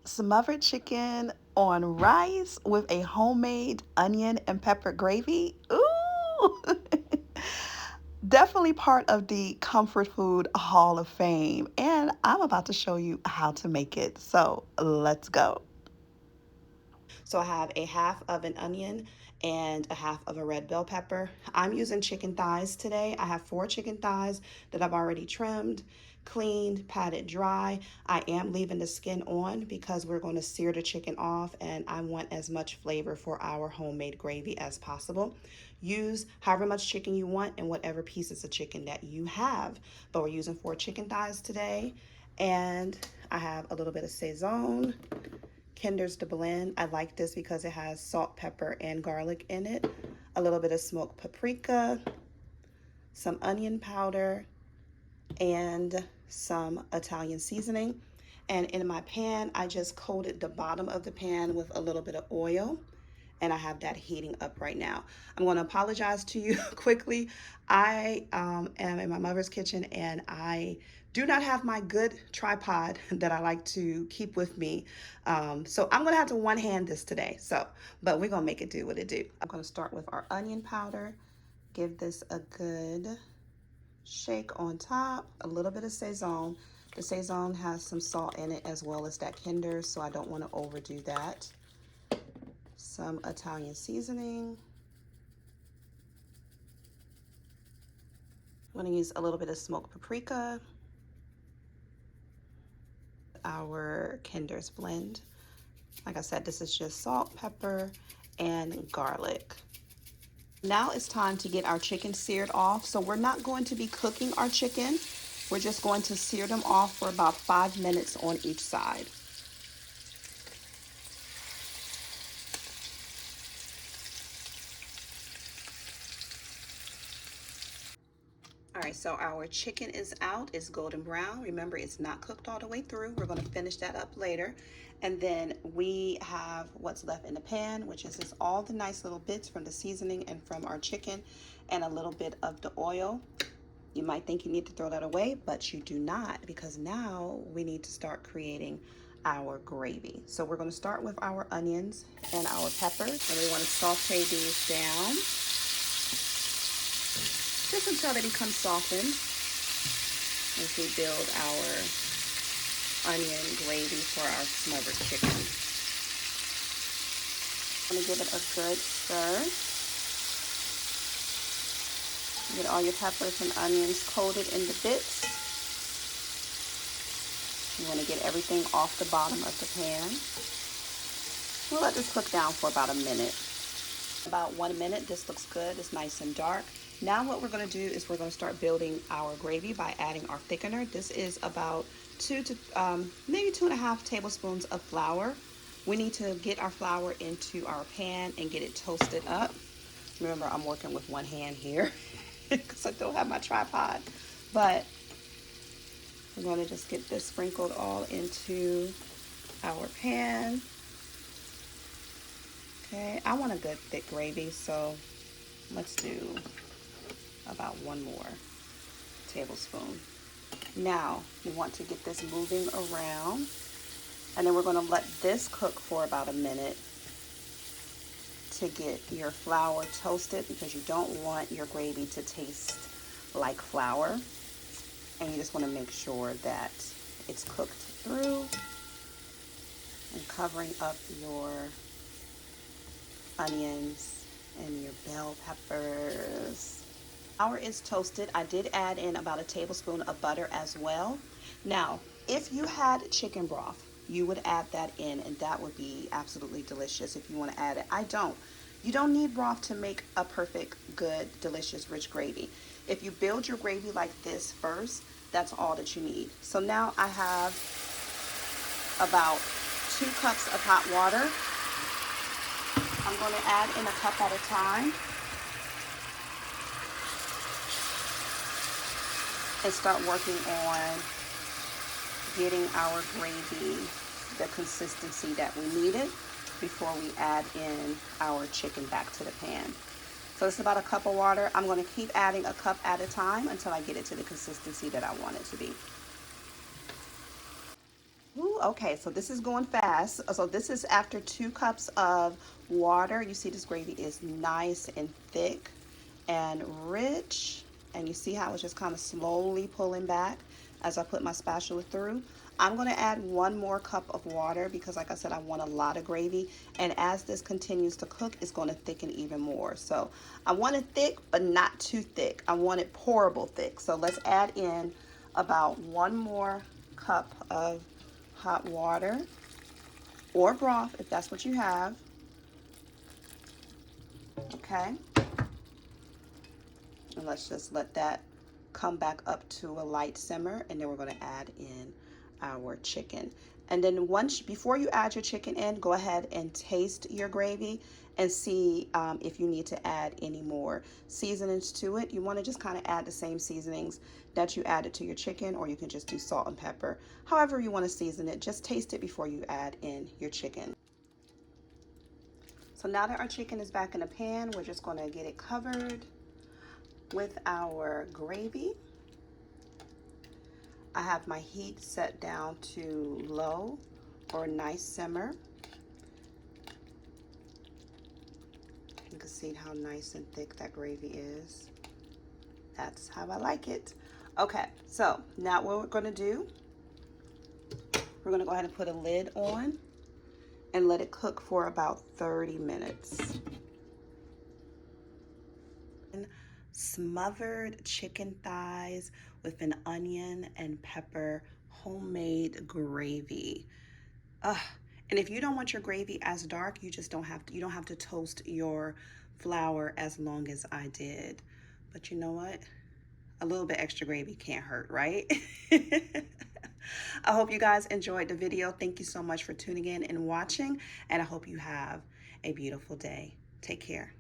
Smothered chicken on rice with a homemade onion and pepper gravy. Ooh! Definitely part of the comfort food hall of fame. And I'm about to show you how to make it. So let's go. So I have a half of an onion and a half of a red bell pepper. I'm using chicken thighs today. I have 4 chicken thighs that I've already trimmed, cleaned, patted dry. I am leaving the skin on because we're going to sear the chicken off and I want as much flavor for our homemade gravy as possible. Use however much chicken you want and whatever pieces of chicken that you have. But we're using 4 chicken thighs today. And I have a little bit of Saison, Kinder's to blend. I like this because it has salt, pepper, and garlic in it. A little bit of smoked paprika, some onion powder, and some Italian seasoning. And in my pan, I just coated the bottom of the pan with a little bit of oil, and I have that heating up right now. I'm going to apologize to you quickly. I am in my mother's kitchen and I do not have my good tripod that I like to keep with me. So I'm going to have to one hand this today. But we're going to make it do what it do. I'm going to start with our onion powder. Give this a good shake on top. A little bit of Saison. The Saison has some salt in it as well as that Kinder, so I don't want to overdo that. Some Italian seasoning. I'm going to use a little bit of smoked paprika. Our Kinder's blend. Like I said, this is just salt, pepper, and garlic. Now it's time to get our chicken seared off. So we're not going to be cooking our chicken. We're just going to sear them off for about 5 minutes on each side. All right, so our chicken is out. It's golden brown. Remember, it's not cooked all the way through. We're going to finish that up later. And then we have what's left in the pan, which is just all the nice little bits from the seasoning and from our chicken and a little bit of the oil. You might think you need to throw that away, but you do not, because now we need to start creating our gravy. So we're going to start with our onions and our peppers, and we want to saute these down just until they become softened as we build our onion gravy for our smothered chicken. I'm going to give it a good stir. Get all your peppers and onions coated in the bits. You want to get everything off the bottom of the pan. We'll let this cook down for about a minute. About 1 minute, this looks good. It's nice and dark. Now what we're going to do is we're going to start building our gravy by adding our thickener. This is about maybe 2.5 tablespoons of flour. We need to get our flour into our pan and get it toasted up. Remember, I'm working with one hand here because I don't have my tripod. But we're going to just get this sprinkled all into our pan. Okay, I want a good thick gravy, so let's do about 1 more tablespoon. Now you want to get this moving around, and then we're going to let this cook for about a minute to get your flour toasted, because you don't want your gravy to taste like flour, and you just want to make sure that it's cooked through and covering up your onions and your bell peppers. Flour is toasted. I did add in about a tablespoon of butter as well. Now, if you had chicken broth, you would add that in, and that would be absolutely delicious if you want to add it. I don't. You don't need broth to make a perfect, good, delicious, rich gravy. If you build your gravy like this first, that's all that you need. So now I have about 2 cups of hot water. I'm going to add in a cup at a time and start working on getting our gravy the consistency that we needed before we add in our chicken back to the pan. So it's about a cup of water. I'm going to keep adding a cup at a time until I get it to the consistency that I want it to be. Ooh, okay, so this is going fast. So this is after 2 cups of water. You see this gravy is nice and thick and rich. And you see how it's just kind of slowly pulling back as I put my spatula through. I'm going to add 1 more cup of water because like I said, I want a lot of gravy. And as this continues to cook, it's going to thicken even more. So I want it thick, but not too thick. I want it pourable thick. So let's add in about 1 more cup of hot water or broth if that's what you have. Okay, and let's just let that come back up to a light simmer, and then we're going to add in our chicken. And then once, before you add your chicken in, go ahead and taste your gravy and see if you need to add any more seasonings to it. You want to just kind of add the same seasonings that you added to your chicken, or you can just do salt and pepper. However you want to season it, just taste it before you add in your chicken. So now that our chicken is back in the pan, we're just going to get it covered with our gravy. I have my heat set down to low or a nice simmer. You can see how nice and thick that gravy is. That's how I like it. Okay, so now what we're going to do, we're going to go ahead and put a lid on and let it cook for about 30 minutes. Smothered chicken thighs with an onion and pepper homemade gravy. Ugh. And if you don't want your gravy as dark, you don't have to toast your flour as long as I did. But you know what? A little bit extra gravy can't hurt, right? I hope you guys enjoyed the video. Thank you so much for tuning in and watching, and I hope you have a beautiful day. Take care.